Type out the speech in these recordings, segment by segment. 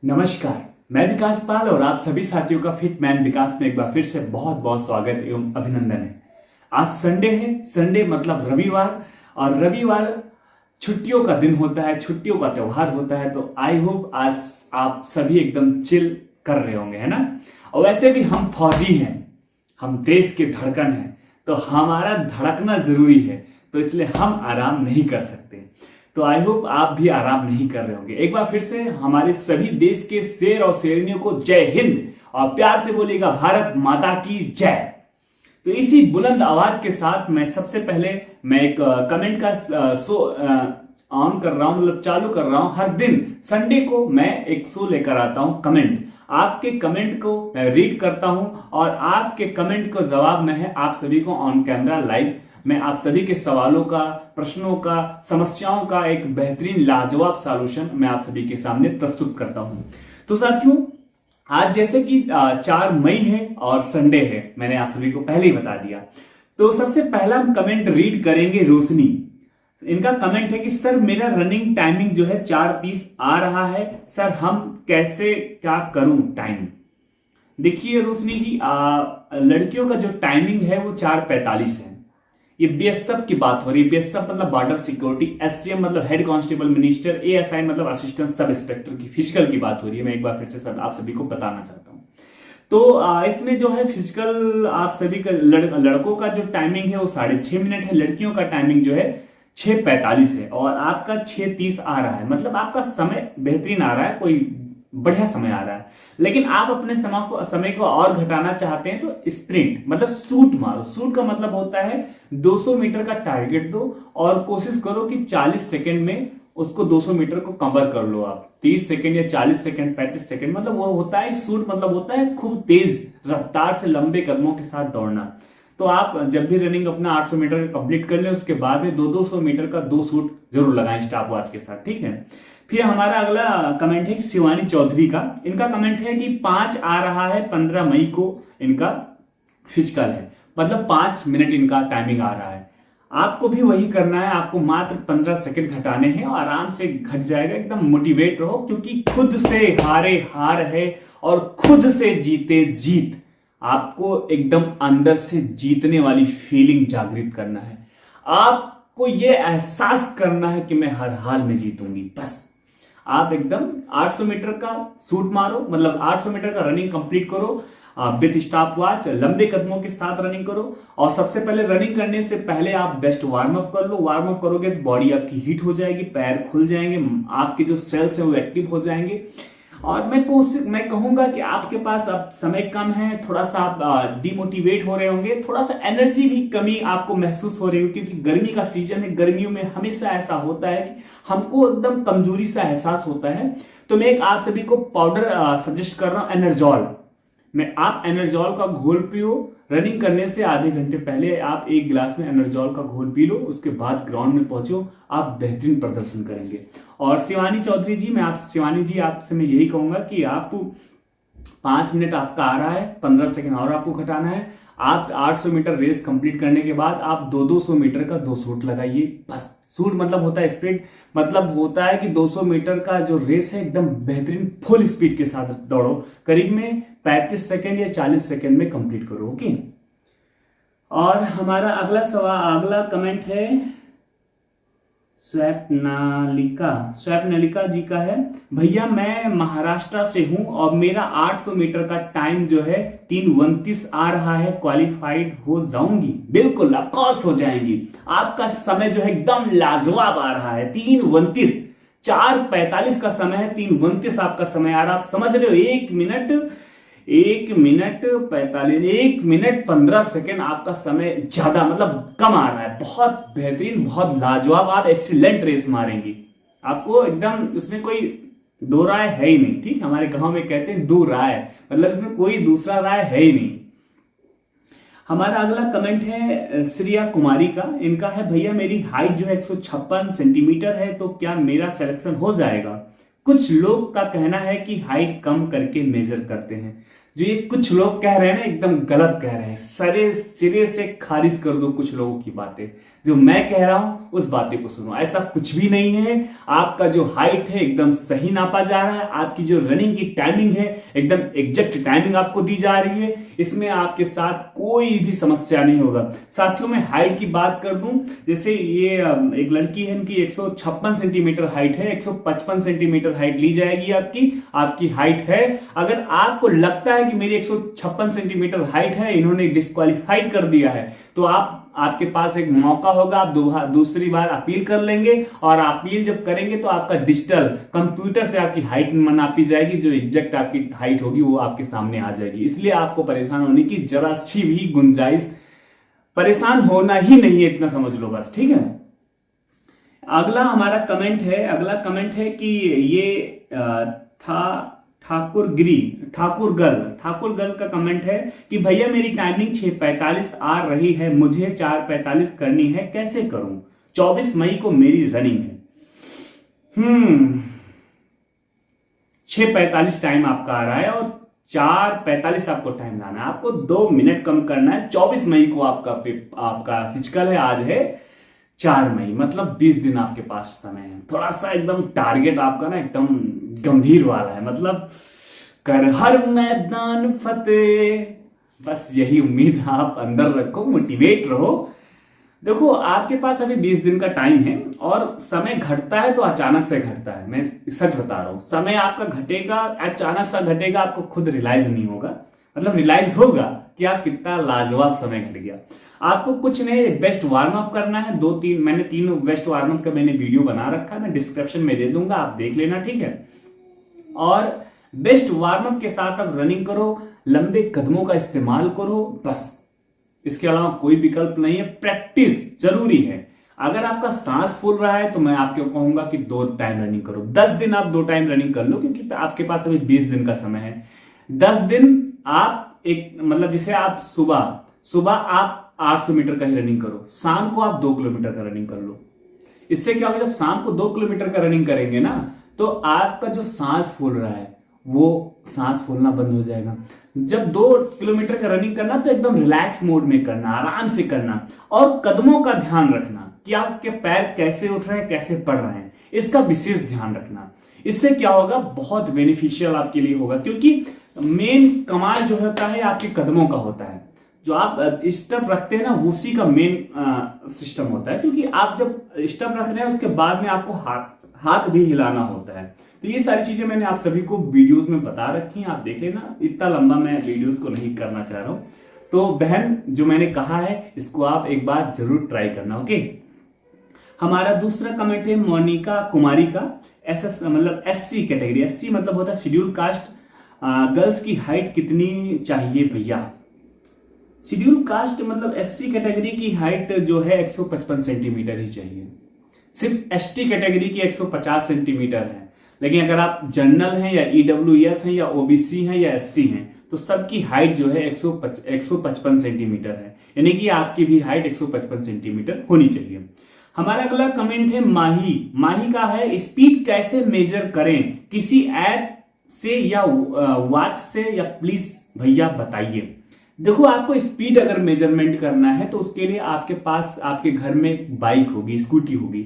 नमस्कार। मैं विकास पाल और आप सभी साथियों का फिट मैन विकास में एक बार फिर से बहुत बहुत स्वागत एवं अभिनंदन है। आज संडे है। संडे मतलब रविवार, और रविवार छुट्टियों का दिन होता है, छुट्टियों का त्योहार होता है। तो आई होप आज आप सभी एकदम चिल कर रहे होंगे, है ना। और वैसे भी हम फौजी हैं, हम देश के धड़कन हैं, तो हमारा धड़कना जरूरी है, तो इसलिए हम आराम नहीं कर सकते। तो आई होप आप भी आराम नहीं कर रहे होंगे। एक बार फिर से हमारे सभी देश के शेर और शेरनियों को जय हिंद, और प्यार से बोलिएगा भारत माता की जय। तो इसी बुलंद आवाज के साथ मैं सबसे पहले एक कमेंट का शो ऑन कर रहा हूं, मतलब चालू कर रहा हूं। हर दिन संडे को मैं एक शो लेकर आता हूं, कमेंट। आपके कमेंट को मैं रीड करता हूं और आपके कमेंट को जवाब में है आप सभी को ऑन कैमरा लाइव मैं आप सभी के सवालों का, प्रश्नों का, समस्याओं का एक बेहतरीन लाजवाब सॉल्यूशन मैं आप सभी के सामने प्रस्तुत करता हूं। तो साथियों, आज जैसे कि 4 मई है और संडे है, मैंने आप सभी को पहले ही बता दिया। तो सबसे पहला हम कमेंट रीड करेंगे रोशनी। इनका कमेंट है कि सर मेरा रनिंग टाइमिंग जो है 4:30 आ रहा है, सर हम कैसे क्या करूं टाइम। देखिए रोशनी जी, लड़कियों का जो टाइमिंग है वो 4:45 है। ये बीएसएफ की बात हो रही है। बीएसएफ मतलब बॉर्डर सिक्योरिटी, एससीएम मतलब हेड कांस्टेबल मिनिस्टर, एएसआई मतलब असिस्टेंट सब इंस्पेक्टर की फिजिकल की बात हो रही है। मैं एक बार फिर से आप सभी को बताना चाहता हूं। तो इसमें जो है फिजिकल आप सभी का लड़कों का जो टाइमिंग है वो 6.5 मिनट है, लड़कियों का टाइमिंग जो है 6:45 है, और आपका 6:30 आ रहा है। मतलब आपका समय बेहतरीन आ रहा है, कोई बढ़िया समय आ रहा है। लेकिन आप अपने समय को और घटाना चाहते हैं तो स्प्रिंट मतलब शूट मारो। शूट का मतलब होता है 200 मीटर का टारगेट दो और कोशिश करो कि 40 सेकंड में उसको 200 मीटर को कवर कर लो। आप 30 सेकंड या 40 सेकंड, 35 सेकंड, मतलब वो होता है शूट, मतलब होता है खूब तेज रफ्तार से लंबे कदमों के साथ दौड़ना। तो आप जब भी रनिंग अपना 800 मीटर कंप्लीट कर ले, उसके बाद में 200 मीटर का 2 शूट जरूर लगाएं स्टॉप वॉच के साथ, ठीक है। फिर हमारा अगला कमेंट है शिवानी चौधरी का। इनका कमेंट है कि 5 आ रहा है, 15 मई को इनका फिजिकल है, मतलब 5 मिनट इनका टाइमिंग आ रहा है। आपको भी वही करना है, आपको मात्र 15 सेकंड घटाने हैं और आराम से घट जाएगा। एकदम मोटिवेट रहो, क्योंकि खुद से हारे हार है और खुद से जीते जीत। आपको एकदम अंदर से जीतने वाली फीलिंग जागृत करना है। आपको यह एहसास करना है कि मैं हर हाल में जीतूंगी। बस आप एकदम 800 मीटर का शूट मारो, मतलब 800 मीटर का रनिंग कंप्लीट करो विथ स्टॉप वॉच, लंबे कदमों के साथ रनिंग करो। और सबसे पहले रनिंग करने से पहले आप बेस्ट वार्म अप कर लो। वार्म अप करोगे तो बॉडी आपकी हीट हो जाएगी, पैर खुल जाएंगे, आपके जो सेल्स हैं वो एक्टिव हो जाएंगे। और मैं कहूंगा कि आपके पास अब समय कम है, थोड़ा सा आप डिमोटिवेट हो रहे होंगे, थोड़ा सा एनर्जी भी कमी आपको महसूस हो रही होगी, क्योंकि गर्मी का सीजन है। गर्मियों में हमेशा ऐसा होता है कि हमको एकदम कमजोरी सा एहसास होता है। तो मैं एक आप सभी को पाउडर सजेस्ट कर रहा हूं, एनर्जॉल। आप एनर्जॉल का घोल पियो। रनिंग करने से आधे घंटे पहले आप 1 गिलास में एनर्जॉल का घोल पी लो, उसके बाद ग्राउंड में पहुंचो, आप बेहतरीन प्रदर्शन करेंगे। और शिवानी चौधरी जी, शिवानी जी आपसे मैं यही कहूंगा कि आप 5 मिनट आपका आ रहा है, 15 सेकंड और आपको घटाना है। आप 800 मीटर रेस कंप्लीट करने के बाद आप 200 मीटर का 2 शूट लगाइए। बस शूट मतलब होता है स्पीड, मतलब होता है कि 200 मीटर का जो रेस है एकदम बेहतरीन फुल स्पीड के साथ दौड़ो, करीब में 35 सेकंड या 40 सेकंड में कंप्लीट करो, ओके। और हमारा अगला कमेंट है स्वप्नालिका जी का है। भैया मैं महाराष्ट्र से हूं और मेरा 800 मीटर का टाइम जो है 3:29 आ रहा है, क्वालिफाइड हो जाऊंगी। बिल्कुल ऑफ कोर्स हो जाएंगी। आपका समय जो है एकदम लाजवाब आ रहा है, 3:29। 4:45 का समय है, 3:29 आपका समय आ रहा है। आप समझ रहे हो, 1 मिनट 15 सेकंड आपका समय ज्यादा, मतलब कम आ रहा है। बहुत बेहतरीन, बहुत लाजवाब, आप एक्सीलेंट रेस मारेंगे। आपको एकदम इसमें कोई दो राय है ही नहीं, ठीक। हमारे गांव में कहते हैं दो राय, मतलब इसमें कोई दूसरा राय है ही नहीं। हमारा अगला कमेंट है श्रिया कुमारी का। इनका है भैया मेरी हाइट जो है 156 सेंटीमीटर है, तो क्या मेरा सिलेक्शन हो जाएगा। कुछ लोग का कहना है कि हाइट कम करके मेजर करते हैं। जो ये कुछ लोग कह रहे हैं ना एकदम गलत कह रहे हैं, सरे सिरे से खारिज कर दो कुछ लोगों की बातें। जो मैं कह रहा हूं उस बातें को सुनो। ऐसा कुछ भी नहीं है। आपका जो हाइट है एकदम सही नापा जा रहा है, आपकी जो रनिंग की टाइमिंग है एकदम एग्जैक्ट टाइमिंग आपको दी जा रही है। इसमें आपके साथ कोई भी समस्या नहीं होगा। साथियों, मैं हाइट की बात कर दूं, जैसे ये एक लड़की है, इनकी 156 सेंटीमीटर हाइट है, 155 सेंटीमीटर हाइट ली जाएगी आपकी हाइट है। अगर आपको लगता है कि मेरी 156 सेंटीमीटर हाइट है, इन्होंने डिस्क्वालीफाइड कर दिया है, तो आपके पास एक मौका होगा, आप दूसरी बार अपील कर लेंगे, और अपील जब करेंगे तो आपका डिजिटल कंप्यूटर से आपकी हाइट नापी जाएगी, जो एग्जैक्ट आपकी हाइट होगी वो आपके सामने आ जाएगी। इसलिए आपको परेशान होने की जरा सी भी गुंजाइश, परेशान होना ही नहीं है, इतना समझ लो बस, ठीक है। अगला हमारा कमेंट है, अगला कमेंट है कि ये ठाकुरगल का कमेंट है कि भैया मेरी टाइमिंग 6:45 आ रही है, मुझे 4:45 करनी है, कैसे करूं? 24 मई को मेरी रनिंग है। 6:45 टाइम आपका आ रहा है और 4:45 आपको टाइम लाना है, आपको 2 मिनट कम करना है। 24 मई को आपका फिजिकल है, आज है 4 मई, मतलब 20 दिन आपके पास समय है। थोड़ा सा एकदम टारगेट आपका ना एकदम गंभीर वाला है, मतलब कर हर मैदान फतेह, बस यही उम्मीद आप अंदर रखो, मोटिवेट रहो। देखो, आपके पास अभी 20 दिन का टाइम है, और समय घटता है तो अचानक से घटता है, मैं सच बता रहा हूं। समय आपका घटेगा, अचानक सा घटेगा, आपको खुद रियलाइज नहीं होगा, मतलब रियलाइज होगा कि आप कितना लाजवाब समय घट गया। आपको कुछ नहीं, बेस्ट वार्म अप करना है। मैंने 3 बेस्ट वार्म अप का मैंने वीडियो बना रखा है, मैं डिस्क्रिप्शन में दे दूंगा, आप देख लेना, ठीक है। और बेस्ट वार्म अप के साथ आप रनिंग करो, लंबे कदमों का इस्तेमाल करो, बस इसके अलावा कोई विकल्प नहीं है। प्रैक्टिस जरूरी है। अगर आपका सांस फूल रहा है तो मैं आपको कहूंगा कि 2 टाइम रनिंग करो। 10 दिन आप 2 टाइम रनिंग कर लो, क्योंकि आपके पास अभी 20 दिन का समय है। 10 दिन आप एक, मतलब जैसे आप सुबह आप 800 मीटर का ही रनिंग करो, शाम को आप 2 किलोमीटर का रनिंग कर लो। इससे क्या होगा, जब शाम को 2 किलोमीटर का रनिंग करेंगे ना, तो आपका जो सांस फूल रहा है वो सांस फूलना बंद हो जाएगा। जब 2 किलोमीटर का रनिंग करना तो एकदम रिलैक्स मोड में करना, आराम से करना, और कदमों का ध्यान रखना कि आपके पैर कैसे उठ रहे हैं, कैसे पड़ रहे हैं, इसका विशेष ध्यान रखना। इससे क्या होगा, बहुत बेनिफिशियल आपके लिए होगा, क्योंकि मेन कमाल जो होता है आपके कदमों का होता है। जो आप स्टेप रखते हैं ना, उसी का मेन सिस्टम होता है, क्योंकि आप जब स्टेप रख रहे हैं उसके बाद में आपको हाथ भी हिलाना होता है। तो ये सारी चीजें मैंने आप सभी को वीडियोस में बता रखी हैं, आप देख लेना। इतना लंबा मैं वीडियोस को नहीं करना चाह रहा हूं। तो बहन, जो मैंने कहा है इसको आप एक बार जरूर ट्राई करना, ओके। हमारा दूसरा कमेंट है मोनिका कुमारी का, मतलब SC कैटेगरी। SC मतलब होता है शेड्यूल कास्ट। गर्ल्स की हाइट कितनी चाहिए भैया? शेड्यूल कास्ट मतलब SC कैटेगरी की हाइट जो है 155 सेंटीमीटर ही चाहिए। सिर्फ ST कैटेगरी की 150 सेंटीमीटर है, लेकिन अगर आप जनरल हैं या EWS हैं या OBC हैं या SC हैं तो सबकी हाइट जो है 155 सेंटीमीटर है, यानी कि आपकी भी हाइट 155 सेंटीमीटर होनी चाहिए। हमारा अगला कमेंट है माही का है, स्पीड कैसे मेजर करें, किसी ऐप से या वॉच से, या प्लीज भैया बताइए। देखो, आपको स्पीड अगर मेजरमेंट करना है तो उसके लिए आपके पास आपके घर में बाइक होगी, स्कूटी होगी।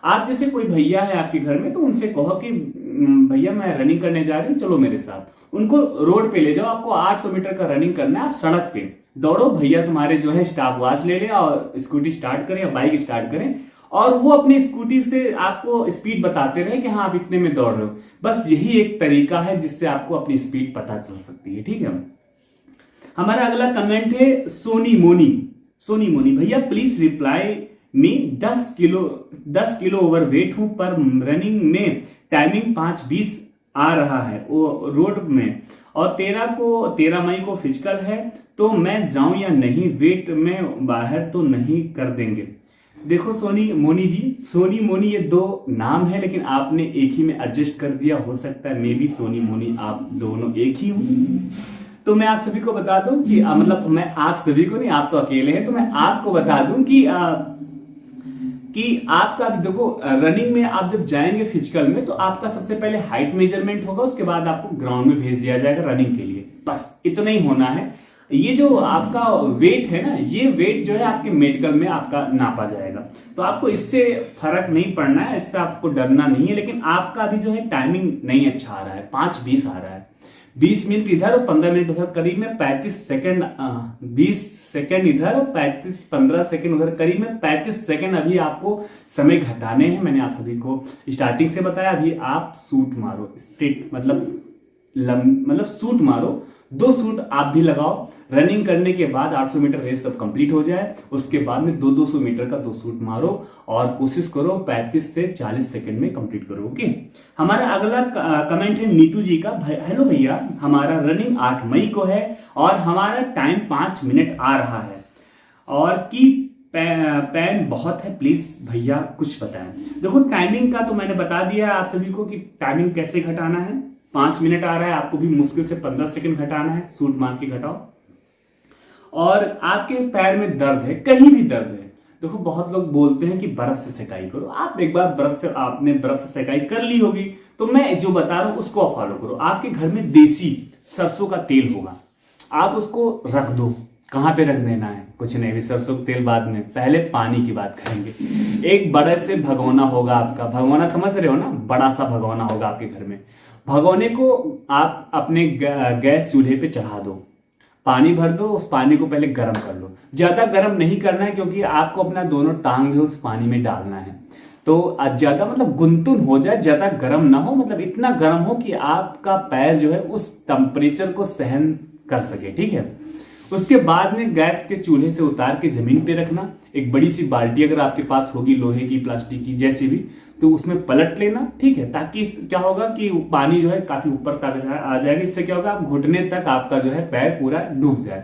आप जैसे कोई भैया है आपके घर में, तो उनसे कहो कि भैया मैं रनिंग करने जा रही हूँ, चलो मेरे साथ। उनको रोड पे ले जाओ, आपको 800 मीटर का रनिंग करना है, आप सड़क पे दौड़ो, भैया तुम्हारे जो है स्टॉप वॉच ले ले और स्कूटी स्टार्ट करें या बाइक स्टार्ट करें, और वो अपनी स्कूटी से आपको स्पीड बताते रहे कि हाँ आप इतने में दौड़ रहे हो। बस यही एक तरीका है जिससे आपको अपनी स्पीड पता चल सकती है, ठीक है। हमारा अगला कमेंट है सोनी मोनी भैया प्लीज रिप्लाई में 10 किलो ओवरवेट हूं, पर रनिंग में टाइमिंग 5:20 आ रहा है वो रोड में, और 13 मई को फिजिकल है, तो मैं जाऊं या नहीं, वेट में बाहर तो नहीं कर देंगे। देखो सोनी मोनी ये 2 नाम है, लेकिन आपने एक ही में एडजस्ट कर दिया, हो सकता है मे बी सोनी मोनी आप दोनों एक ही हो। तो मैं आप सभी को बता दूं कि मतलब मैं आप सभी को नहीं, आप तो अकेले हैं, तो मैं आपको बता दूं कि कि आपका देखो रनिंग में आप जब जाएंगे फिजिकल में तो आपका सबसे पहले हाइट मेजरमेंट होगा, उसके बाद आपको ग्राउंड में भेज दिया जाएगा रनिंग के लिए, बस इतना ही होना है। ये जो आपका वेट है ना, ये वेट जो है आपके मेडिकल में आपका नापा जाएगा, तो आपको इससे फर्क नहीं पड़ना है, इससे आपको डरना नहीं है। लेकिन आपका अभी जो है टाइमिंग नहीं अच्छा आ रहा है, 5:20 आ रहा है, 20 मिनट इधर और 15 मिनट उधर, करीब में 35 सेकंड, 20 सेकंड इधर और 15 सेकंड उधर, करीब में 35 सेकंड अभी आपको समय घटाने हैं। मैंने आप सभी को स्टार्टिंग से बताया। अभी आप सूट मारो, स्ट्रेट मतलब सूट मारो, 2 सूट आप भी लगाओ। रनिंग करने के बाद 800 मीटर रेस सब कंप्लीट हो जाए, उसके बाद में 200 मीटर का 2 सूट मारो और कोशिश करो 35 से 40 सेकंड में कंप्लीट करो। ओके, हमारा अगला कमेंट है नीतू जी का। हेलो भैया, हमारा रनिंग 8 मई को है और हमारा टाइम 5 मिनट आ रहा है और कि पैन बहुत है, प्लीज भैया कुछ बताएं। देखो टाइमिंग का तो मैंने बता दिया है आप सभी को कि टाइमिंग कैसे घटाना है। 5 मिनट आ रहा है, आपको भी मुश्किल से 15 सेकंड घटाना है, सूट मार के घटाओ। और आपके पैर में दर्द है, कहीं भी दर्द है, देखो बहुत लोग बोलते हैं कि बर्फ से सेकाई करो। आप एक बार आपने बर्फ से सेकाई कर ली होगी, तो मैं जो बता रहा हूं उसको फॉलो करो। आपके घर में देसी सरसों का तेल होगा, आप उसको रख दो। कहां पे रख देना है, कुछ नहीं, भी सरसों का तेल बाद में, पहले पानी की बात करेंगे। एक बड़े से भगोना होगा आपका, भगोना समझ रहे हो ना, बड़ा सा भगोना होगा आपके घर में। भगोने को आप अपने गैस चूल्हे पे चढ़ा दो, पानी भर दो, उस पानी को पहले गर्म कर लो। ज्यादा गर्म नहीं करना है क्योंकि आपको अपना दोनों टांग जो उस पानी में डालना है, तो ज्यादा मतलब गुनतुन हो जाए, ज्यादा गर्म ना हो, मतलब इतना गर्म हो कि आपका पैर जो है उस टेम्परेचर को सहन कर सके। ठीक है, उसके बाद में गैस के चूल्हे से उतार के जमीन पे रखना। एक बड़ी सी बाल्टी अगर आपके पास होगी, लोहे की, प्लास्टिक की, जैसी भी, तो उसमें पलट लेना। ठीक है, ताकि क्या होगा कि पानी जो है काफी ऊपर तक आ जाएगा। इससे क्या होगा, आप घुटने तक आपका जो है पैर पूरा डूब जाए।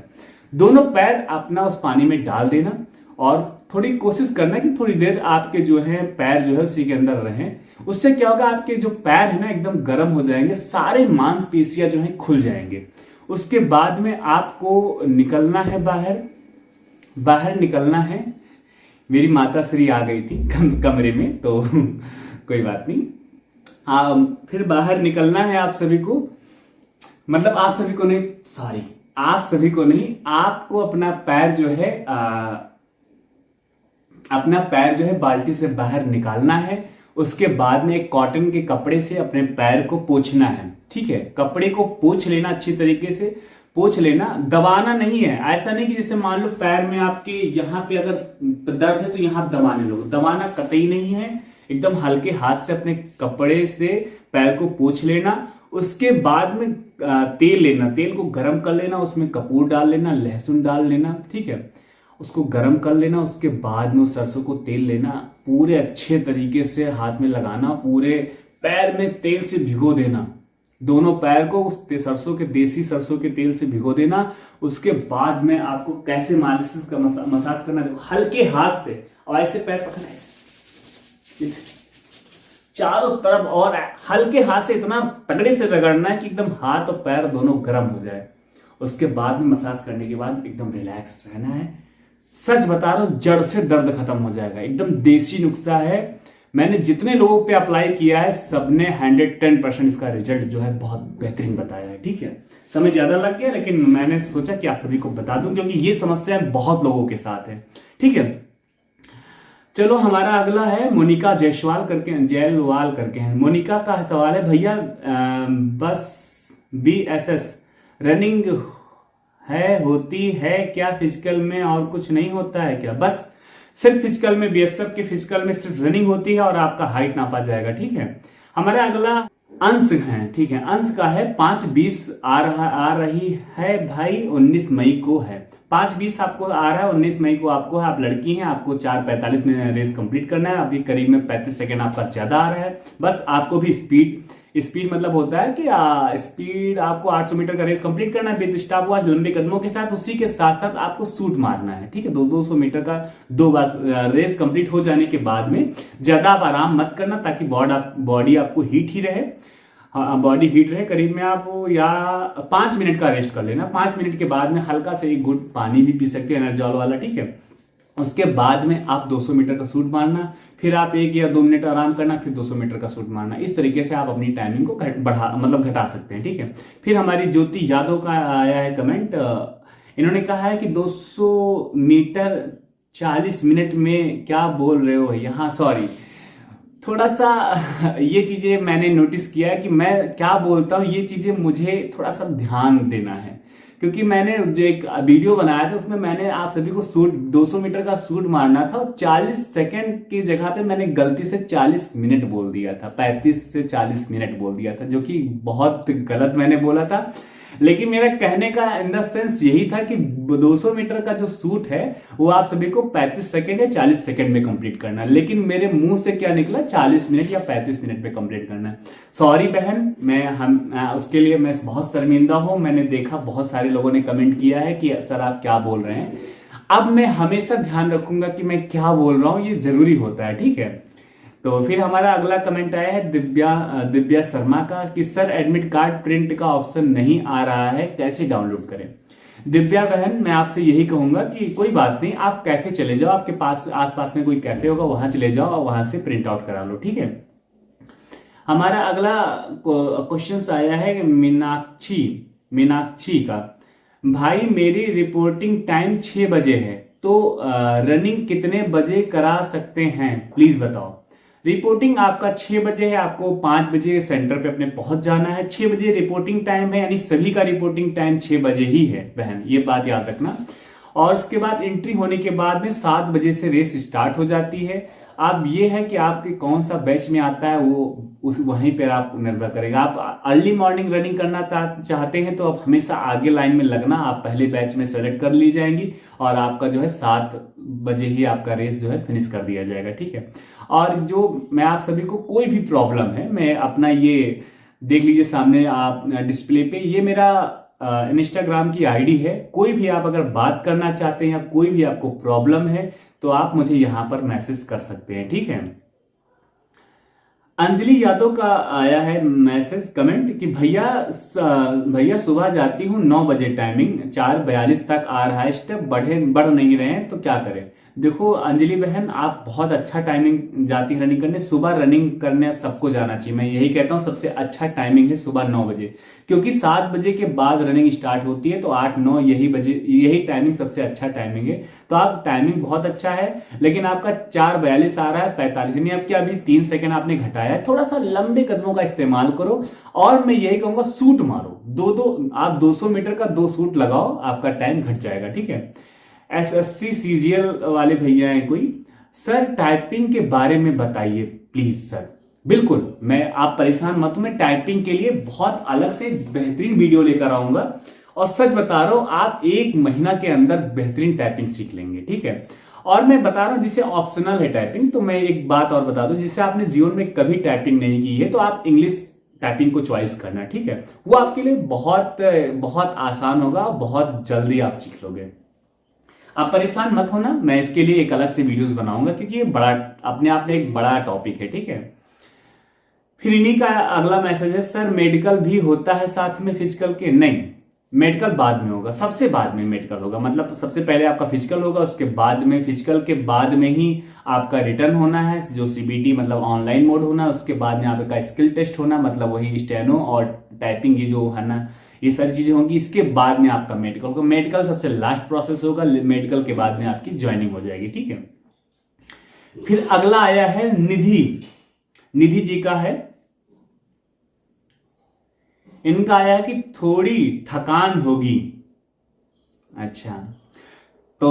दोनों पैर अपना उस पानी में डाल देना और थोड़ी कोशिश करना कि थोड़ी देर आपके जो है पैर जो है उसी के अंदर रहें। उससे क्या होगा, आपके जो पैर है ना एकदम गर्म हो जाएंगे, सारे मांसपेशियां जो है खुल जाएंगे। उसके बाद में आपको निकलना है बाहर निकलना है। मेरी माता श्री आ गई थी कमरे में, तो कोई बात नहीं। फिर बाहर निकलना है आप सभी को, मतलब आप सभी को नहीं, सॉरी, आप सभी को नहीं, आपको अपना पैर जो है बाल्टी से बाहर निकालना है। उसके बाद में एक कॉटन के कपड़े से अपने पैर को पोंछना है। ठीक है, कपड़े को पोंछ लेना, अच्छी तरीके से पोंछ लेना, दबाना नहीं है। ऐसा नहीं कि जैसे मान लो पैर में आपके यहाँ पे अगर दर्द है तो यहाँ दबाने लो, दबाना कतई नहीं है। एकदम हल्के हाथ से अपने कपड़े से पैर को पोंछ लेना। उसके बाद में तेल लेना, तेल को गर्म कर लेना, उसमें कपूर डाल लेना, लहसुन डाल लेना। ठीक है, उसको गर्म कर लेना। उसके बाद में उस सरसों को तेल लेना, पूरे अच्छे तरीके से हाथ में लगाना, पूरे पैर में तेल से भिगो देना, दोनों पैर को उस देसी सरसों के तेल से भिगो देना। उसके बाद में आपको कैसे मसाज करना, देखो हल्के हाथ से, और ऐसे पैर पकड़ना चारों तरफ, और हल्के हाथ से इतना तगड़े से रगड़ना है कि एकदम हाथ और पैर दोनों गर्म हो जाए। उसके बाद में मसाज करने के बाद एकदम रिलैक्स रहना है। सच बता रहा हूं, जड़ से दर्द खत्म हो जाएगा। एकदम देसी नुस्खा है, मैंने जितने लोगों पे अप्लाई किया है सबने 110% इसका रिजल्ट जो है बहुत बेहतरीन बताया है। ठीक है, समय ज्यादा लग गया, लेकिन मैंने सोचा कि आप सभी को बता दूं क्योंकि ये समस्या बहुत लोगों के साथ है। ठीक है, चलो हमारा अगला है मोनिका जयसवाल करके हैं। मोनिका का सवाल है, भैया बस BSS रनिंग होती है क्या फिजिकल में, और कुछ नहीं होता है क्या? बस सिर्फ फिजिकल में, BSF के फिजिकल में सिर्फ रनिंग होती है और आपका हाइट नापा जाएगा। ठीक है, हमारा अगला अंश है। ठीक है, अंश का है 5:20 आ रही है भाई, 19 मई को है। 5:20 आपको आ रहा है, 19 मई को आपको है। आप लड़की हैं, आपको 4:45 में रेस कंप्लीट करना है। अभी करीब में 35 सेकंड आपका ज्यादा आ रहा है। बस आपको भी स्पीड मतलब होता है कि स्पीड आपको 800 मीटर का रेस कंप्लीट करना है विद स्टॉप वॉच, लंबे कदमों के साथ। उसी के साथ साथ आपको सूट मारना है। ठीक है, 200 मीटर का 2 बार रेस कंप्लीट हो जाने के बाद में ज्यादा आप आराम मत करना, ताकि बॉडी आपको हीट ही रहे। बॉडी हीट रहे। करीब में आप या 5 मिनट का रेस्ट कर लेना। 5 मिनट के बाद में हल्का से एक घुट पानी भी पी सकते हैं, एनर्जॉल वाला। ठीक है, उसके बाद में आप 200 मीटर का शूट मारना, फिर आप 1 या 2 मिनट आराम करना, फिर 200 मीटर का शूट मारना। इस तरीके से आप अपनी टाइमिंग को घटा सकते हैं, ठीक है। फिर हमारी ज्योति यादव का आया है कमेंट, इन्होंने कहा है कि 200 मीटर 40 मिनट में क्या बोल रहे हो भैया। हाँ सॉरी, थोड़ा सा ये चीजें मैंने नोटिस किया है कि मैं क्या बोलता हूँ, ये चीजें मुझे थोड़ा सा ध्यान देना है, क्योंकि मैंने जो एक वीडियो बनाया था उसमें मैंने आप सभी को शूट 200 मीटर का शूट मारना था, 40 सेकंड की जगह पे मैंने गलती से 40 मिनट बोल दिया था, 35 से 40 मिनट बोल दिया था, जो कि बहुत गलत मैंने बोला था। लेकिन मेरा कहने का इन द सेंस यही था कि 200 मीटर का जो शूट है वो आप सभी को 35 सेकंड या 40 सेकंड में कंप्लीट करना है, लेकिन मेरे मुंह से क्या निकला 40 मिनट या 35 मिनट में कंप्लीट करना है। सॉरी बहन, उसके लिए मैं बहुत शर्मिंदा हूं। मैंने देखा बहुत सारे लोगों ने कमेंट किया है कि सर आप क्या बोल रहे हैं। अब मैं हमेशा ध्यान रखूंगा कि मैं क्या बोल रहा हूं, ये जरूरी होता है, ठीक है। तो फिर हमारा अगला कमेंट आया है दिव्या शर्मा का कि सर एडमिट कार्ड प्रिंट का ऑप्शन नहीं आ रहा है, कैसे डाउनलोड करें। दिव्या बहन, मैं आपसे यही कहूंगा कि कोई बात नहीं, आप कैफे चले जाओ, आपके पास आसपास में कोई कैफे होगा वहां चले जाओ और वहां से प्रिंट आउट करा लो, ठीक है। हमारा अगला क्वेश्चन आया है मीनाक्षी का, भाई मेरी रिपोर्टिंग टाइम 6 बजे है, तो रनिंग कितने बजे करा सकते हैं प्लीज बताओ। रिपोर्टिंग आपका 6 बजे है, आपको 5 बजे सेंटर पे अपने पहुंच जाना है। 6 बजे रिपोर्टिंग टाइम है, यानी सभी का रिपोर्टिंग टाइम 6 बजे ही है बहन, ये बात याद रखना। और उसके बाद एंट्री होने के बाद में 7 बजे से रेस स्टार्ट हो जाती है। अब ये है कि आपके कौन सा बैच में आता है वो उस वहीं पर आप निर्भर करेगा। आप अर्ली मॉर्निंग रनिंग करना चाहते हैं तो आप हमेशा आगे लाइन में लगना, आप पहले बैच में सेलेक्ट कर ली जाएंगी और आपका जो है 7 बजे ही आपका रेस जो है फिनिश कर दिया जाएगा, ठीक है। और जो मैं आप सभी को कोई भी प्रॉब्लम है, मैं अपना ये देख लीजिए सामने आप डिस्प्ले पे, ये मेरा इंस्टाग्राम की आईडी है। कोई भी आप अगर बात करना चाहते हैं या कोई भी आपको प्रॉब्लम है तो आप मुझे यहां पर मैसेज कर सकते हैं, ठीक है। अंजलि यादव का आया है मैसेज कमेंट कि भैया सुबह जाती हूँ 9 बजे, टाइमिंग 4:42 तक आ रहा है, स्टेप बढ़ नहीं रहे हैं तो क्या करें। देखो अंजलि बहन, आप बहुत अच्छा टाइमिंग जाती है रनिंग करने, सुबह रनिंग करने सबको जाना चाहिए। मैं यही कहता हूँ सबसे अच्छा टाइमिंग है सुबह 9 बजे, क्योंकि 7 बजे के बाद रनिंग स्टार्ट होती है, तो 8-9 यही टाइमिंग सबसे अच्छा टाइमिंग है। तो आप टाइमिंग बहुत अच्छा है, लेकिन आपका 4:42 आ रहा है 45, यानी आपके अभी 3 सेकंड आपने घटाया है। थोड़ा सा लंबे कदमों का इस्तेमाल करो और मैं यही कहूंगा शूट मारो, आप 200 मीटर का 2 शूट लगाओ, आपका टाइम घट जाएगा, ठीक है। SSC CGL वाले भैया हैं कोई, सर टाइपिंग के बारे में बताइए प्लीज सर। बिल्कुल, आप परेशान मत हो, मैं टाइपिंग के लिए बहुत अलग से बेहतरीन वीडियो लेकर आऊंगा और सच बता रहा हूं आप 1 महीना के अंदर बेहतरीन टाइपिंग सीख लेंगे, ठीक है। और मैं बता रहा हूं जिसे ऑप्शनल है टाइपिंग, तो मैं एक बात और बता दूं, जिसे आपने जीवन में कभी टाइपिंग नहीं की है तो आप इंग्लिश टाइपिंग को चॉइस करना, ठीक है। वो आपके लिए बहुत बहुत आसान होगा, बहुत जल्दी आप सीख लोगे। आप परेशान मत होना, मैं इसके लिए एक अलग से वीडियोस बनाऊंगा, क्योंकि ये बड़ा अपने आप में एक बड़ा टॉपिक है, ठीक है। फिर इन्हीं का अगला मैसेज है, सर मेडिकल भी होता है साथ में फिजिकल के। नहीं, मेडिकल बाद में होगा, सबसे बाद में मेडिकल होगा, मतलब सबसे पहले आपका फिजिकल होगा, उसके बाद में फिजिकल के बाद में ही आपका रिटर्न होना है, जो CBT मतलब ऑनलाइन मोड होना है। उसके बाद में आपका स्किल टेस्ट होना, मतलब वही स्टेनो और टाइपिंग, ये जो है ना, ये सारी चीजें होंगी। इसके बाद में आपका मेडिकल होगा, मेडिकल सबसे लास्ट प्रोसेस होगा, मेडिकल के बाद में आपकी ज्वाइनिंग हो जाएगी, ठीक है। फिर अगला आया है निधि जी का है, इनका आया है कि थोड़ी थकान होगी। अच्छा, तो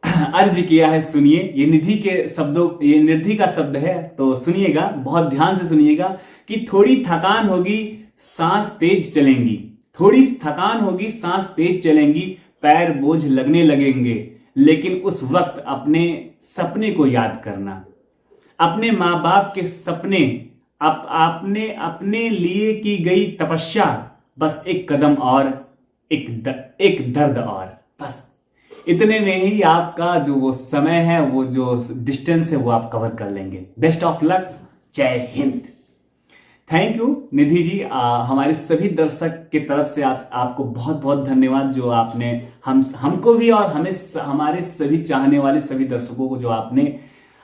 अर्ज किया है, सुनिए, ये निधि का शब्द है, तो सुनिएगा, बहुत ध्यान से सुनिएगा कि थोड़ी थकान होगी, सांस तेज चलेंगी, थोड़ी थकान होगी, सांस तेज चलेंगी, पैर बोझ लगने लगेंगे, लेकिन उस वक्त अपने सपने को याद करना, अपने माँ बाप के सपने, आपने अपने लिए की गई तपस्या, बस एक कदम और, एक दर्द और, बस इतने में ही आपका जो वो समय है, वो जो डिस्टेंस है, वो आप कवर कर लेंगे। बेस्ट ऑफ लक, जय हिंद। Thank you Nidhi ji. हमारे सभी दर्शक के तरफ से आपको बहुत बहुत धन्यवाद, जो आपने हमको भी और हमारे सभी चाहने वाले सभी दर्शकों को जो आपने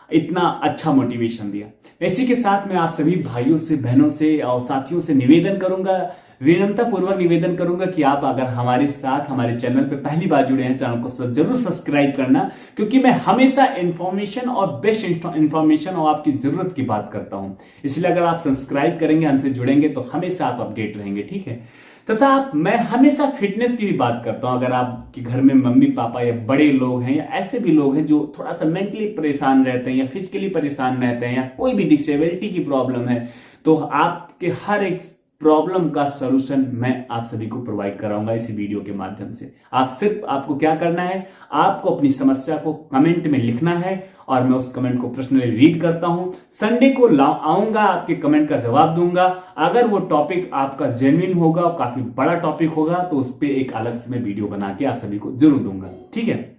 इतना अच्छा मोटिवेशन दिया। इसी के साथ मैं आप सभी भाइयों से, बहनों से और साथियों से निवेदन करूंगा, विनम्रता पूर्वक निवेदन करूंगा कि आप अगर हमारे साथ हमारे चैनल पे पहली बार जुड़े हैं, चैनल को जरूर सब्सक्राइब करना, क्योंकि मैं हमेशा इंफॉर्मेशन और बेस्ट इंफॉर्मेशन और आपकी जरूरत की बात करता हूं। इसलिए अगर आप सब्सक्राइब करेंगे, हमसे जुड़ेंगे, तो हमेशा आप अपडेट रहेंगे, ठीक है। तथा मैं हमेशा फिटनेस की भी बात करता हूं। अगर आपके घर में मम्मी पापा या बड़े लोग हैं या ऐसे भी लोग हैं जो थोड़ा सा मेंटली परेशान रहते हैं या फिजिकली परेशान रहते हैं या कोई भी डिसेबिलिटी की प्रॉब्लम है, तो आपके हर एक प्रॉब्लम का सलूशन मैं आप सभी को प्रोवाइड कराऊंगा इसी वीडियो के माध्यम से। आपको क्या करना है, आपको अपनी समस्या को कमेंट में लिखना है और मैं उस कमेंट को पर्सनली रीड करता हूं। संडे को आऊंगा, आपके कमेंट का जवाब दूंगा। अगर वो टॉपिक आपका जेन्युइन होगा और काफी बड़ा टॉपिक होगा, तो उस पर एक अलग से मैं वीडियो बना के आप सभी को जरूर दूंगा, ठीक है।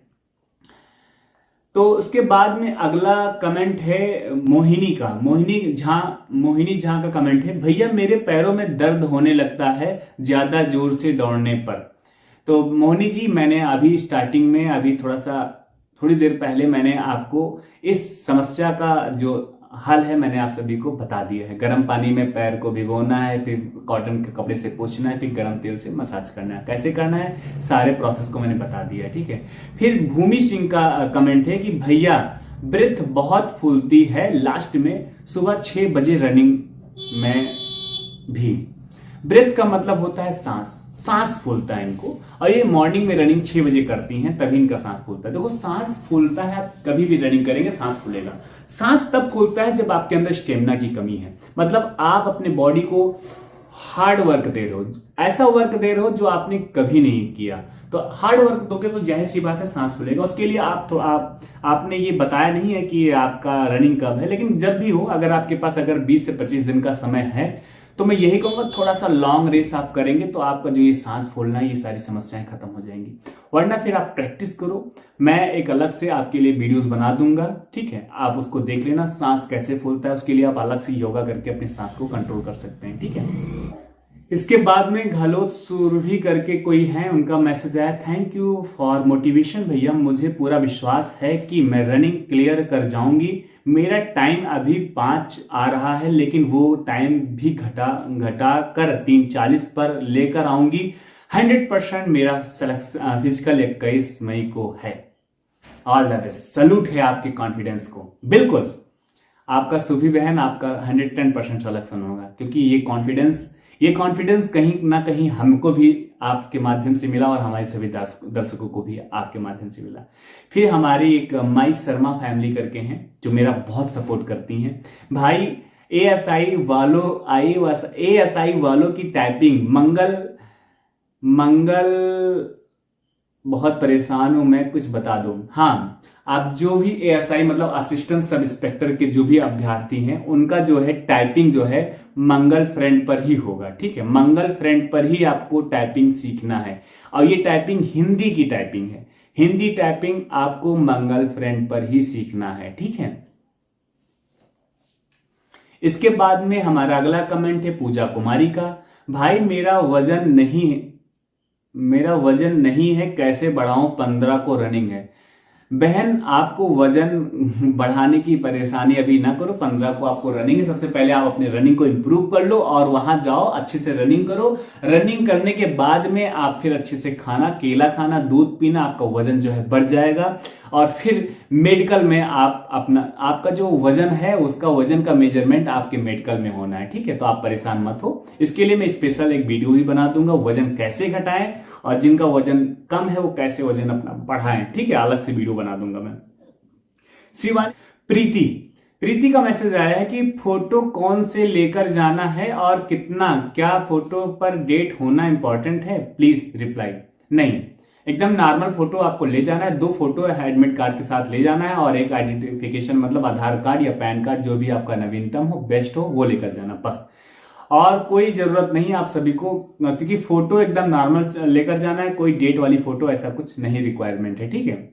तो उसके बाद में अगला कमेंट है मोहिनी का। मोहिनी झा का कमेंट है, भैया मेरे पैरों में दर्द होने लगता है ज्यादा जोर से दौड़ने पर। तो मोहिनी जी, मैंने अभी स्टार्टिंग में थोड़ी देर पहले मैंने आपको इस समस्या का जो हल है मैंने आप सभी को बता दिया है। गर्म पानी में पैर को भिगोना है, फिर कॉटन के कपड़े से पोंछना है, फिर गर्म तेल से मसाज करना है। कैसे करना है सारे प्रोसेस को मैंने बता दिया है, ठीक है। फिर भूमि सिंह का कमेंट है कि भैया ब्रेथ बहुत फूलती है लास्ट में, सुबह 6 बजे रनिंग में भी। ब्रेथ का मतलब होता है सांस फूलता है इनको, और ये मॉर्निंग में रनिंग 6 बजे करती हैं तभी इनका सांस फूलता है। देखो सांस फूलता है, आप कभी भी रनिंग करेंगे सांस फूलेगा। सांस तब फूलता है जब आपके अंदर स्टेमिना की कमी है, मतलब आप अपने बॉडी को हार्ड वर्क दे रहे हो, ऐसा वर्क दे रहे हो जो आपने कभी नहीं किया। तो हार्ड वर्क दोगे तो जाहिर सी बात है सांस फूलेगा। उसके लिए आपने ये बताया नहीं है कि आपका रनिंग कब है, लेकिन जब भी हो, अगर आपके पास 20 से 25 दिन का समय है, तो मैं यही कहूंगा थोड़ा सा लॉन्ग रेस आप करेंगे तो आपका जो ये सांस फूलना है, ये सारी समस्याएं खत्म हो जाएंगी। वरना फिर आप प्रैक्टिस करो, मैं एक अलग से आपके लिए वीडियोस बना दूंगा, ठीक है। आप उसको देख लेना, सांस कैसे फूलता है। उसके लिए आप अलग से योगा करके अपने सांस को कंट्रोल कर सकते हैं, ठीक है। इसके बाद में घलोत सुरभि करके कोई है, उनका मैसेज आया, थैंक यू फॉर मोटिवेशन भैया, मुझे पूरा विश्वास है कि मैं रनिंग क्लियर कर जाऊंगी। मेरा टाइम अभी 5 आ रहा है, लेकिन वो टाइम भी घटा कर 3:40 पर लेकर आऊंगी। 100% मेरा फिजिकल 21 मई को है। ऑल द बेस्ट, सल्यूट है आपके कॉन्फिडेंस को। बिल्कुल आपका सुभी बहन, आपका 110% सिलेक्शन होगा, क्योंकि ये कॉन्फिडेंस कहीं ना कहीं हमको भी आपके माध्यम से मिला और हमारे सभी दर्शकों को भी आपके माध्यम से मिला। फिर हमारी एक माई शर्मा फैमिली करके हैं जो मेरा बहुत सपोर्ट करती हैं। भाई एएसआई वालों की टाइपिंग मंगल बहुत परेशान हूं मैं, कुछ बता दो। हाँ, आप जो भी एएसआई मतलब असिस्टेंट सब इंस्पेक्टर के जो भी अभ्यर्थी हैं, उनका जो है टाइपिंग जो है मंगल फ्रेंड पर ही होगा, ठीक है। मंगल फ्रेंड पर ही आपको टाइपिंग सीखना है, और ये टाइपिंग हिंदी की टाइपिंग है। हिंदी टाइपिंग आपको मंगल फ्रेंड पर ही सीखना है, ठीक है। इसके बाद में हमारा अगला कमेंट है पूजा कुमारी का, भाई मेरा वजन नहीं है, कैसे बढ़ाऊं, 15 को रनिंग है। बहन, आपको वजन बढ़ाने की परेशानी अभी ना करो, 15 को आपको रनिंग है। सबसे पहले आप अपने रनिंग को इंप्रूव कर लो और वहां जाओ, अच्छे से रनिंग करो। रनिंग करने के बाद में आप फिर अच्छे से केला खाना, दूध पीना, आपका वजन जो है बढ़ जाएगा। और फिर मेडिकल में आपका जो वजन है उसका वजन का मेजरमेंट आपके मेडिकल में होना है, ठीक है। तो आप परेशान मत हो, इसके लिए मैं स्पेशल एक वीडियो भी बना दूंगा, वजन कैसे घटाएं, और जिनका वजन कम है वो कैसे वजन अपना बढ़ाएं, ठीक है। अलग से वीडियो बना दूंगा मैं। प्रीति का मैसेज आया है कि फोटो कौन से लेकर जाना है और कितना, क्या फोटो पर डेट होना इंपॉर्टेंट है, प्लीज रिप्लाई। नहीं, एकदम नॉर्मल फोटो आपको ले जाना है। 2 फोटो एडमिट कार्ड के साथ ले जाना है, और एक आइडेंटिफिकेशन मतलब आधार कार्ड या पैन कार्ड, जो भी आपका नवीनतम हो, बेस्ट हो, वो लेकर जाना बस। और कोई जरूरत नहीं आप सभी को, क्योंकि फोटो एकदम नॉर्मल लेकर जाना है, कोई डेट वाली फोटो ऐसा कुछ नहीं रिक्वायरमेंट है, ठीक है।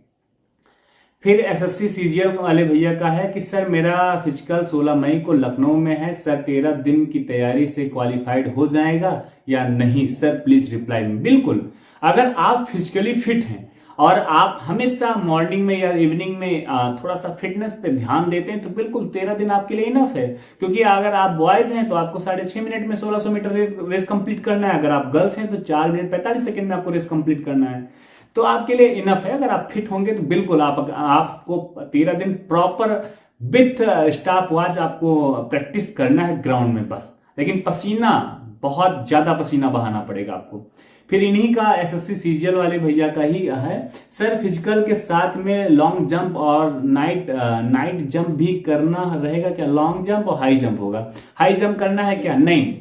फिर एसएससी सीजीएल वाले भैया का है कि सर मेरा फिजिकल 16 मई को लखनऊ में है सर, 13 दिन की तैयारी से क्वालिफाइड हो जाएगा या नहीं सर, प्लीज रिप्लाई में। बिल्कुल, अगर आप फिजिकली फिट हैं और आप हमेशा मॉर्निंग में या इवनिंग में थोड़ा सा फिटनेस पे ध्यान देते हैं तो बिल्कुल 13 दिन आपके लिए इनफ है। क्योंकि अगर आप बॉयज हैं तो आपको 6.5 मिनट में 1600 मीटर रेस कंप्लीट करना है, अगर आप गर्ल्स हैं तो 4 मिनट 45 सेकंड में आपको रेस कंप्लीट करना है, तो आपके लिए इनफ है। अगर आप फिट होंगे तो बिल्कुल आपको 13 दिन प्रॉपर विथ स्टॉप वॉच आपको प्रैक्टिस करना है ग्राउंड में बस। लेकिन पसीना, बहुत ज्यादा पसीना बहाना पड़ेगा आपको। फिर इन्हीं का एसएससी सीजीएल वाले भैया का ही है सर, फिजिकल के साथ में लॉन्ग जंप और नाइट जंप भी करना रहेगा क्या? लॉन्ग जंप और हाई जंप होगा। हाई जंप करना है क्या? नहीं,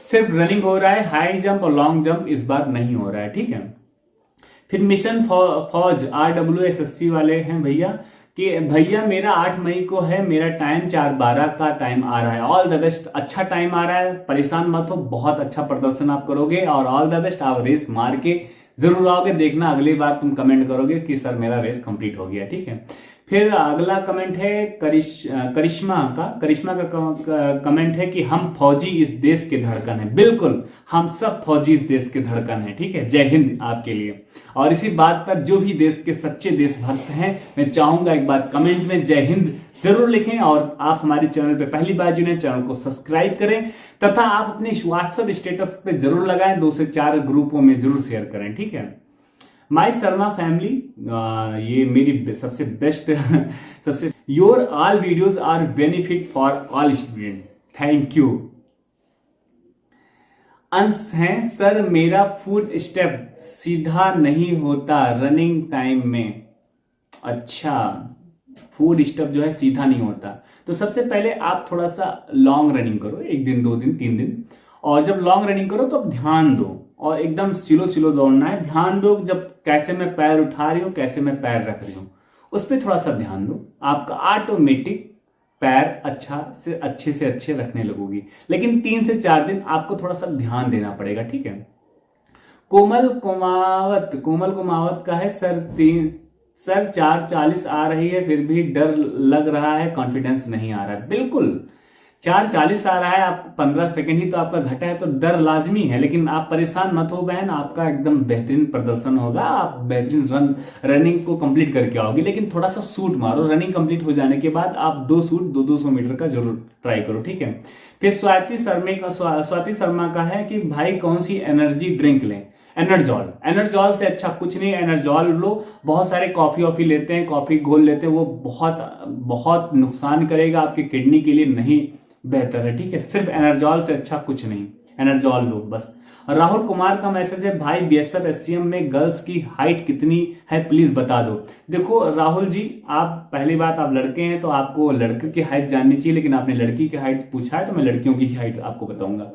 सिर्फ रनिंग हो रहा है, हाई जंप और लॉन्ग जंप इस बार नहीं हो रहा है, ठीक है। फिर मिशन फौज RWSSC वाले हैं भैया कि भैया मेरा 8 मई को है, मेरा टाइम 4:12 का टाइम आ रहा है, ऑल द बेस्ट। अच्छा टाइम आ रहा है, परेशान मत हो, बहुत अच्छा प्रदर्शन आप करोगे और ऑल द बेस्ट। आप रेस मार के जरूर आओगे, देखना अगली बार तुम कमेंट करोगे कि सर मेरा रेस कंप्लीट हो गया, ठीक है। फिर अगला कमेंट है करिश्मा का कमेंट है कि हम फौजी इस देश के धड़कन है। बिल्कुल, हम सब फौजी इस देश के धड़कन है, ठीक है। जय हिंद आपके लिए। और इसी बात पर जो भी देश के सच्चे देशभक्त हैं, मैं चाहूंगा एक बार कमेंट में जय हिंद जरूर लिखें। और आप हमारे चैनल पे पहली बार जुड़े, चैनल को सब्सक्राइब करें तथा आप अपने व्हाट्सएप स्टेटस पे जरूर लगाएं, 2 से 4 ग्रुपों में जरूर शेयर करें, ठीक है। माई शर्मा फैमिली, ये मेरी सबसे बेस्ट सबसे your all videos are benefit for all student, thank you. Ansh हैं सर, मेरा फुट स्टेप सीधा नहीं होता रनिंग टाइम में। अच्छा, फुट स्टेप जो है सीधा नहीं होता, तो सबसे पहले आप थोड़ा सा लॉन्ग रनिंग करो, 1 दिन 2 दिन 3 दिन। और जब लॉन्ग रनिंग करो तो आप ध्यान दो और एकदम स्लो दौड़ना है। ध्यान दो जब कैसे मैं पैर उठा रही हूं, कैसे मैं पैर रख रही हूं, उस पर थोड़ा सा ध्यान दो, आपका ऑटोमेटिक पैर अच्छे से अच्छे रखने लगोगी। लेकिन 3 से 4 दिन आपको थोड़ा सा ध्यान देना पड़ेगा, ठीक है। कोमल कुमावत का है सर 4:40 आ रही है फिर भी डर लग रहा है, कॉन्फिडेंस नहीं आ रहा है। बिल्कुल, 4:40 आ रहा है, आपको 15 सेकंड ही तो आपका घटा है, तो डर लाजमी है। लेकिन आप परेशान मत हो बहन, आपका एकदम बेहतरीन प्रदर्शन होगा, आप बेहतरीन रनिंग को कंप्लीट करके आओगे। लेकिन थोड़ा सा सूट मारो, रनिंग कंप्लीट हो जाने के बाद आप 200 मीटर का जरूर ट्राई करो, ठीक है। फिर स्वाति शर्मा का है कि भाई कौन सी एनर्जी ड्रिंक लें? एनर्जॉल से अच्छा कुछ नहीं, एनर्जॉल लो। बहुत सारे कॉफी लेते हैं, कॉफी घोल लेते हैं, वो बहुत नुकसान करेगा, आपकी किडनी के लिए नहीं बेहतर है, ठीक है। सिर्फ एनर्जॉल से अच्छा कुछ नहीं, एनर्जॉल लो बस। राहुल कुमार का मैसेज है भाई बीएसएफ एससीएम में गर्ल्स की हाइट कितनी है प्लीज बता दो। देखो राहुल जी, आप पहली बात आप लड़के हैं तो आपको लड़के की हाइट जाननी चाहिए, लेकिन आपने लड़की की हाइट पूछा है तो मैं लड़कियों की हाइट आपको बताऊंगा।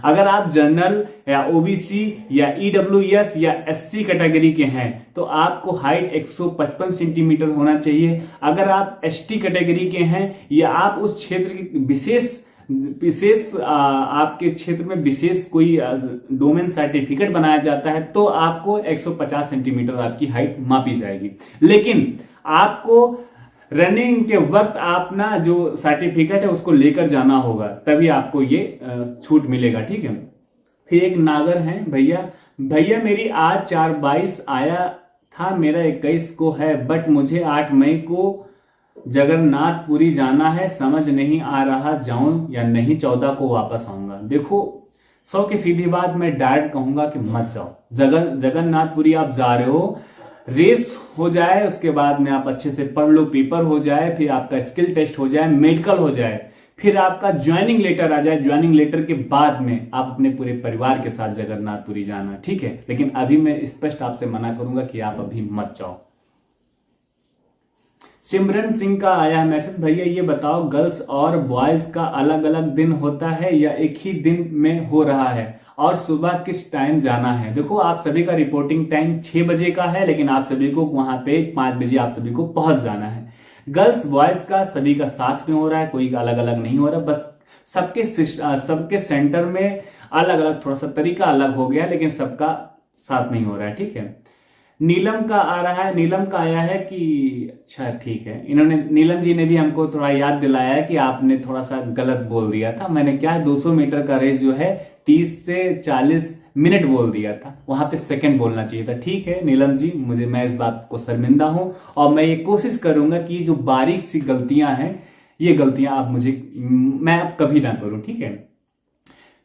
अगर आप जनरल या ओबीसी या ईडब्ल्यूएस या एससी कैटेगरी के हैं तो आपको हाइट 155 सेंटीमीटर होना चाहिए। अगर आप एसटी कैटेगरी के हैं या आप उस क्षेत्र के विशेष आपके क्षेत्र में विशेष कोई डोमेन सर्टिफिकेट बनाया जाता है तो आपको 150 सेंटीमीटर आपकी हाइट मापी जाएगी। लेकिन आपको रनिंग के वक्त अपना जो सर्टिफिकेट है उसको लेकर जाना होगा, तभी आपको ये छूट मिलेगा, ठीक है। फिर एक नागर है भैया मेरी आज 4:22 आया था, मेरा 21 को है, बट मुझे 8 मई को जगन्नाथपुरी जाना है, समझ नहीं आ रहा जाऊं या नहीं, 14 को वापस आऊंगा। देखो 100 की सीधी बात, मैं डायरेक्ट कहूंगा कि मत जाओ। जगन्नाथपुरी आप जा रहे हो, रेस हो जाए उसके बाद में आप अच्छे से पढ़ लो, पेपर हो जाए, फिर आपका स्किल टेस्ट हो जाए, मेडिकल हो जाए, फिर आपका ज्वाइनिंग लेटर आ जाए। ज्वाइनिंग लेटर के बाद में आप अपने पूरे परिवार के साथ जगन्नाथपुरी जाना, ठीक है। लेकिन अभी मैं स्पष्ट आपसे मना करूंगा कि आप अभी मत जाओ। सिमरन सिंह का आया मैसेज, भैया ये बताओ गर्ल्स और बॉयज का अलग अलग दिन होता है या एक ही दिन में हो रहा है, और सुबह किस टाइम जाना है? देखो आप सभी का रिपोर्टिंग टाइम 6 बजे का है, लेकिन आप सभी को वहां पे 5 बजे आप सभी को पहुंच जाना है। गर्ल्स बॉयज का सभी का साथ में हो रहा है, कोई अलग अलग नहीं हो रहा, बस सबके सेंटर में अलग अलग थोड़ा सा तरीका अलग हो गया, लेकिन सबका साथ नहीं हो रहा है, ठीक है। नीलम का आ रहा है, नीलम का आया है कि अच्छा ठीक है, इन्होंने नीलम जी ने भी हमको थोड़ा याद दिलाया है कि आपने थोड़ा सा गलत बोल दिया था। मैंने क्या है 200 मीटर का रेस जो है 30 से 40 मिनट बोल दिया था, वहां पे सेकंड बोलना चाहिए था। ठीक है नीलम जी, मैं इस बात को शर्मिंदा हूं और मैं ये कोशिश करूंगा कि जो बारीक सी गलतियां हैं ये गलतियां आप मैं अब कभी ना करूं, ठीक है।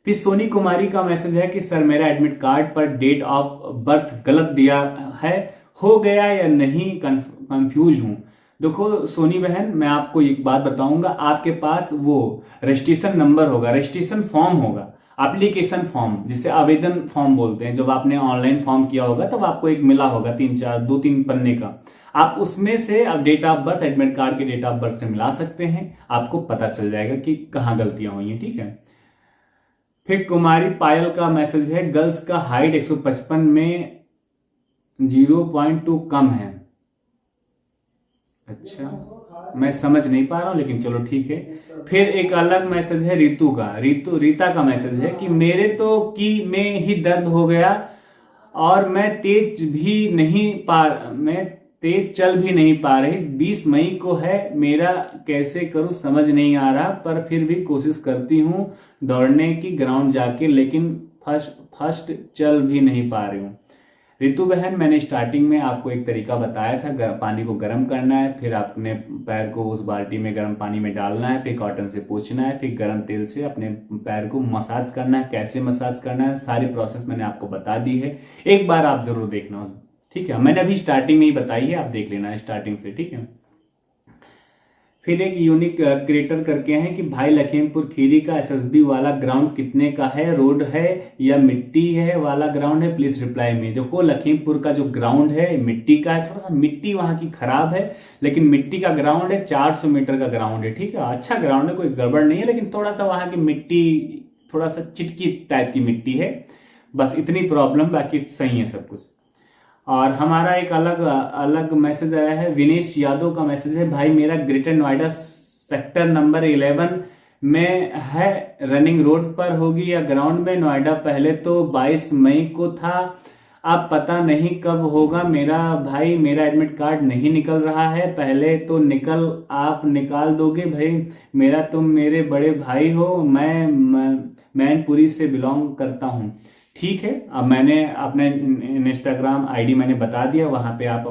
फिर सोनी कुमारी का मैसेज है कि सर मेरा एडमिट कार्ड पर डेट ऑफ बर्थ गलत दिया है, हो गया या नहीं, कंफ्यूज हूं। देखो सोनी बहन, मैं आपको एक बात बताऊंगा, आपके पास वो रजिस्ट्रेशन नंबर होगा, रजिस्ट्रेशन फॉर्म होगा, एप्लीकेशन फॉर्म जिसे आवेदन फॉर्म बोलते हैं, जब आपने ऑनलाइन फॉर्म किया होगा तब आपको एक मिला होगा 2-3 पन्ने का, आप उसमें से अब date of birth admit card के डेट ऑफ बर्थ से मिला सकते हैं, आपको पता चल जाएगा कि कहाँ गलतियां हुई हैं, ठीक है। फिर कुमारी पायल का मैसेज है, गर्ल्स का हाइट 155 में 0.2 कम है। अच्छा मैं समझ नहीं पा रहा हूं लेकिन चलो ठीक है। फिर एक अलग मैसेज है रीता का मैसेज है कि मेरे तो की में ही दर्द हो गया और मैं तेज चल भी नहीं पा रही, 20 मई को है, मेरा कैसे करूं समझ नहीं आ रहा, पर फिर भी कोशिश करती हूं दौड़ने की ग्राउंड जाके, लेकिन फर्स्ट चल भी नहीं पा रही हूं। रितु बहन, मैंने स्टार्टिंग में आपको एक तरीका बताया था, पानी को गर्म करना है, फिर आपने पैर को उस बाल्टी में गर्म पानी में डालना है, फिर कॉटन से पोंछना है, फिर गर्म तेल से अपने पैर को मसाज करना है। कैसे मसाज करना है सारी प्रोसेस मैंने आपको बता दी है, एक बार आप जरूर देखना, ठीक है। मैंने अभी स्टार्टिंग में ही बताई है, आप देख लेना स्टार्टिंग से, ठीक है। फिर एक यूनिक क्रिएटर करके हैं कि भाई लखीमपुर खीरी का एसएसबी वाला ग्राउंड कितने का है, रोड है या मिट्टी है वाला ग्राउंड है, प्लीज रिप्लाई में। देखो लखीमपुर का जो ग्राउंड है मिट्टी का है, थोड़ा सा मिट्टी वहां की खराब है, लेकिन मिट्टी का ग्राउंड है, 400 मीटर का ग्राउंड है, ठीक है। अच्छा ग्राउंड है, कोई गड़बड़ नहीं है, लेकिन थोड़ा सा वहां की मिट्टी थोड़ा सा चिटकी टाइप की मिट्टी है, बस इतनी प्रॉब्लम, बाकी सही है सब कुछ। और हमारा एक अलग मैसेज आया है, विनेश यादव का मैसेज है, भाई मेरा ग्रेटर नोएडा सेक्टर नंबर 11 में है, रनिंग रोड पर होगी या ग्राउंड में, नोएडा पहले तो 22 मई को था, अब पता नहीं कब होगा। मेरा भाई मेरा एडमिट कार्ड नहीं निकल रहा है, पहले तो आप निकाल दोगे भाई, मेरा तुम मेरे बड़े भाई हो, मैं मैनपुरी से बिलोंग करता हूँ। ठीक है, अब मैंने अपने इंस्टाग्राम आईडी मैंने बता दिया, वहां पे आप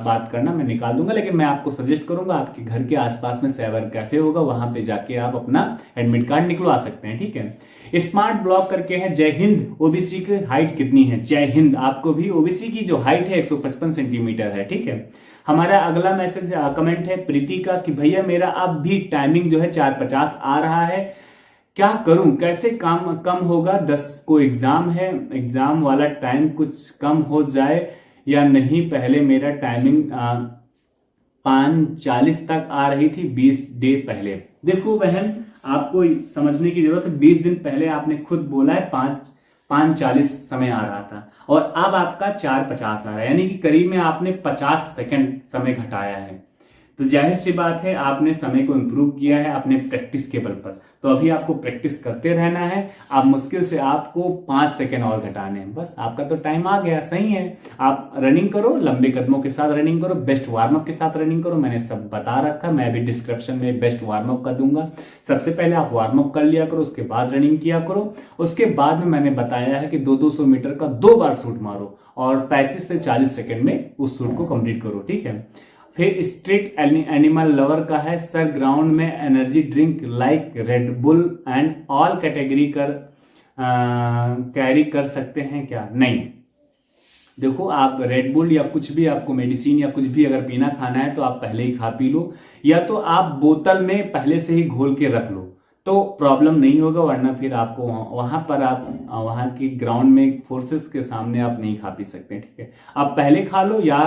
बात करना, मैं निकाल दूंगा, लेकिन मैं आपको सजेस्ट करूंगा आपके घर के आसपास में साइबर कैफे होगा, वहां पे जाके आप अपना एडमिट कार्ड निकलवा सकते हैं, ठीक है। स्मार्ट ब्लॉग करके है, जय हिंद, ओबीसी की हाइट कितनी है? जय हिंद, आपको भी ओबीसी की जो हाइट है 155 सेंटीमीटर है, ठीक है। हमारा अगला मैसेज कमेंट है प्रीति का कि भैया मेरा अब भी टाइमिंग जो है 4:50 आ रहा है, क्या करूं, कैसे कम होगा, 10 को एग्जाम है, एग्जाम वाला टाइम कुछ कम हो जाए या नहीं, पहले मेरा टाइमिंग 5:40 तक आ रही थी 20 डे पहले। देखो बहन, आपको समझने की जरूरत है, 20 दिन पहले आपने खुद बोला है 5:40 समय आ रहा था और अब आपका 4:50 आ रहा है, यानी कि करीब में आपने 50 सेकंड समय घटाया है। तो जाहिर सी बात है आपने समय को इंप्रूव किया है अपने प्रैक्टिस के बल पर, तो अभी आपको प्रैक्टिस करते रहना है। आप मुश्किल से आपको 5 सेकंड और घटाने हैं, बस आपका तो टाइम आ गया, सही है। आप रनिंग करो, लंबे कदमों के साथ रनिंग करो, बेस्ट वार्म अप के साथ रनिंग करो, मैंने सब बता रखा, मैं भी डिस्क्रिप्शन में बेस्ट वार्म अप कर दूंगा। सबसे पहले आप वार्म अप कर लिया करो, उसके बाद रनिंग किया करो, उसके बाद में मैंने बताया है कि 200 मीटर का 2 बार शूट मारो और 35 से 40 सेकंड में उस शूट को कंप्लीट करो, ठीक है। फिर स्ट्रीट एनिमल लवर का है, सर ग्राउंड में energy drink like red bull and all category carry कर सकते हैं क्या? नहीं, देखो आप रेड बुल या कुछ भी आपको मेडिसिन या कुछ भी अगर पीना खाना है तो आप पहले ही खा पी लो, या तो आप बोतल में पहले से ही घोल के रख लो तो प्रॉब्लम नहीं होगा, वरना फिर आपको वहां पर आप वहां की ग्राउंड में फोर्सेस के सामने आप नहीं खा पी सकते, ठीक है। आप पहले खा लो या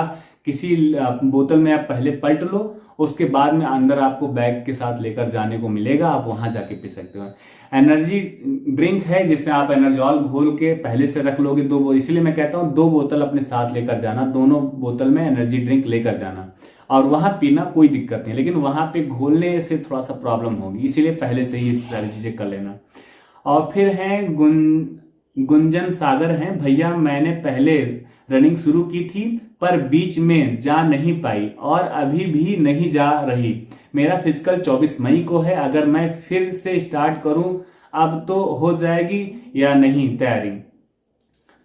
किसी बोतल में आप पहले पलट लो, उसके बाद में अंदर आपको बैग के साथ लेकर जाने को मिलेगा, आप वहां जाके पी सकते हो। एनर्जी ड्रिंक है जिससे आप एनर्जॉल घोल के पहले से रख लोगे 2, इसलिए मैं कहता हूँ 2 बोतल अपने साथ लेकर जाना, दोनों बोतल में एनर्जी ड्रिंक लेकर जाना और वहां पीना कोई दिक्कत नहीं, लेकिन वहां पे घोलने से थोड़ा सा प्रॉब्लम होगी, इसीलिए पहले से ही सारी चीजें कर लेना। और फिर है गुंजन सागर हैं, भैया मैंने पहले रनिंग शुरू की थी पर बीच में जा नहीं पाई और अभी भी नहीं जा रही। मेरा फिजिकल 24 मई को है, अगर मैं फिर से स्टार्ट करूं अब तो हो जाएगी या नहीं तैयारी?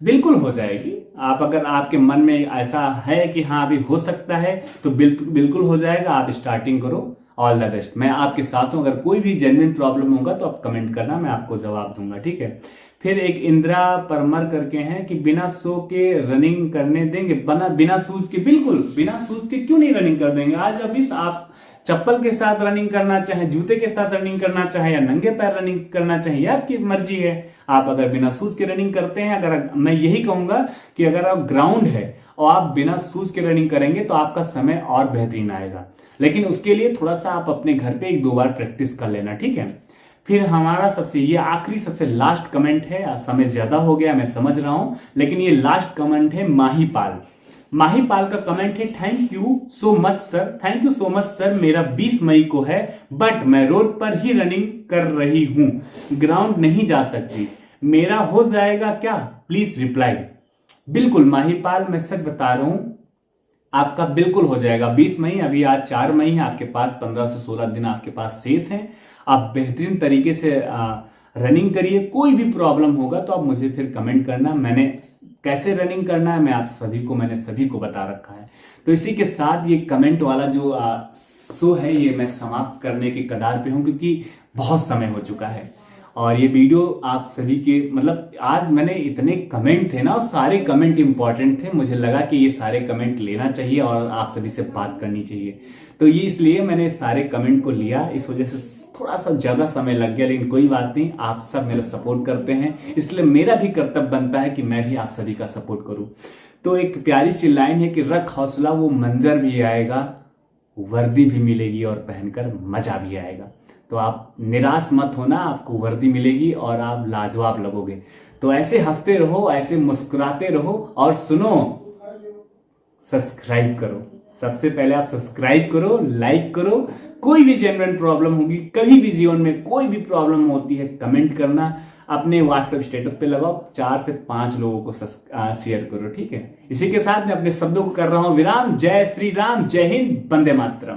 बिल्कुल हो जाएगी। आप अगर आपके मन में ऐसा है कि हाँ अभी हो सकता है तो बिल्कुल हो जाएगा। आप स्टार्टिंग करो। All the best. मैं आपके साथ हूं। अगर कोई भी जेन्युइन प्रॉब्लम होगा तो आप कमेंट करना, मैं आपको जवाब दूंगा, ठीक है। फिर एक इंदिरा परमर करके हैं कि बिना शो के रनिंग करने देंगे? बिना शूज के? बिल्कुल, बिना शूज के क्यों नहीं रनिंग कर देंगे। आज अभी आप चप्पल के साथ रनिंग करना चाहे, जूते के साथ रनिंग करना चाहे या नंगे पैर रनिंग करना चाहे, ये आपकी मर्जी है। आप अगर बिना शूज के रनिंग करते हैं, अगर मैं यही कहूंगा कि अगर आप ग्राउंड है और आप बिना शूज के रनिंग करेंगे तो आपका समय और बेहतरीन आएगा, लेकिन उसके लिए थोड़ा सा आप अपने घर पे 1-2 बार प्रैक्टिस कर लेना, ठीक है। फिर हमारा ये आखिरी सबसे लास्ट कमेंट है। समय ज्यादा हो गया मैं समझ रहा हूं, लेकिन ये लास्ट कमेंट है माहीपाल का कमेंट है। Thank you so much sir, thank you so much sir. मेरा 20 मई को है बट मैं रोड पर ही रनिंग कर रही हूं, ग्राउंड नहीं जा सकती, मेरा हो जाएगा क्या? Please reply. बिल्कुल माहीपाल, मैं सच बता रहा हूं, आपका बिल्कुल हो जाएगा। 20 मई, अभी आज 4 मई है, आपके पास 15 से 16 दिन आपके पास शेष हैं। आप बेहतरीन तरीके से रनिंग करिए। कोई भी प्रॉब्लम होगा तो आप मुझे फिर कमेंट करना। मैंने कैसे रनिंग करना है मैंने सभी को बता रखा है। तो इसी के साथ ये कमेंट वाला जो शो है ये मैं समाप्त करने के कगार पे हूं, क्योंकि बहुत समय हो चुका है और ये वीडियो आप सभी के मतलब आज मैंने इतने कमेंट थे ना, और सारे कमेंट इंपॉर्टेंट थे। मुझे लगा कि ये सारे कमेंट लेना चाहिए और आप सभी से बात करनी चाहिए, तो ये इसलिए मैंने सारे कमेंट को लिया। इस वजह से थोड़ा सा ज्यादा समय लग गया, लेकिन कोई बात नहीं, आप सब मेरा सपोर्ट करते हैं, इसलिए मेरा भी कर्तव्य बनता है कि मैं भी आप सभी का सपोर्ट करूं। तो एक प्यारी सी लाइन है कि रख हौसला, वो मंजर भी आएगा, वर्दी भी मिलेगी और पहनकर मजा भी आएगा। तो आप निराश मत होना, आपको वर्दी मिलेगी और आप लाजवाब लगोगे। तो ऐसे हंसते रहो, ऐसे मुस्कुराते रहो और सुनो, सब्सक्राइब करो। सबसे पहले आप सब्सक्राइब करो, लाइक करो। कोई भी जेन्युइन प्रॉब्लम होगी, कभी भी जीवन में कोई भी प्रॉब्लम होती है, कमेंट करना, अपने व्हाट्सएप स्टेटस पे लगाओ, 4 से 5 लोगों को शेयर करो, ठीक है। इसी के साथ मैं अपने शब्दों को कर रहा हूं विराम। जय श्री राम, जय हिंद, वंदे मातरम।